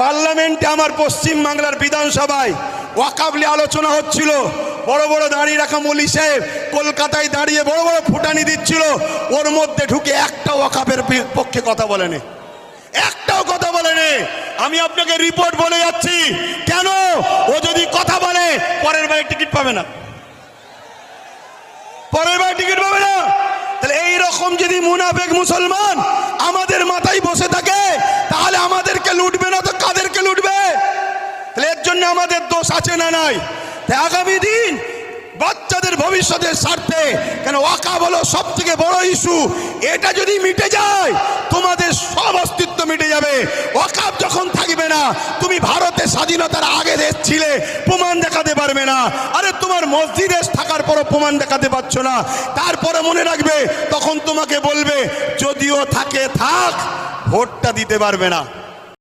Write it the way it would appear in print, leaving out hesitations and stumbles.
পার্লামেন্টে আমার পশ্চিম বাংলার বিধানসভায় ওয়াকফ নিয়ে আলোচনা হচ্ছিল। বড় বড় দাঁড়িয়ে রাখা মৌলী সাহেব কলকাতায় দাঁড়িয়ে বড় বড় ফুটানি দিচ্ছিল, ওর মধ্যে ঢুকে একটা ওয়াকফের পক্ষে কথা বলেনি, একটাও কথা বলেনি। আমি আপনাকে রিপোর্ট বলে যাচ্ছি, কেন ও যদি কথা বলে পরের বারে টিকিট পাবে না, পরের বারে টিকিট পাবে না। তাহলে এইরকম যদি মুনাফেক মুসলমান আমাদের মাথায় বসে থাকে, তাহলে আমাদেরকে লুটবে না তো কাদেরকে লুটবে? তাহলে এর জন্য আমাদের দোষ আছে না নাই? তাই আগামী দিন বাচ্চাদের ভবিষ্যতের স্বার্থে, কেন ওয়াকফ হলো সব থেকে বড় ইস্যু, এটা যদি মিটে যায় তোমাদের সব অস্তিত্ব মিটে যাবে। ওয়াকফ যখন থাকবে না, তুমি ভারতে স্বাধীনতার আগে দেশ ছিলে, প্রমাণ দেখাতে পারবে না। আরে তোমার মসজিদে থাকার পরও প্রমাণ দেখাতে পারছো না, তারপরে মনে রাখবে তখন তোমাকে বলবে যদিও থাকে থাক, ভোটটা দিতে পারবে না।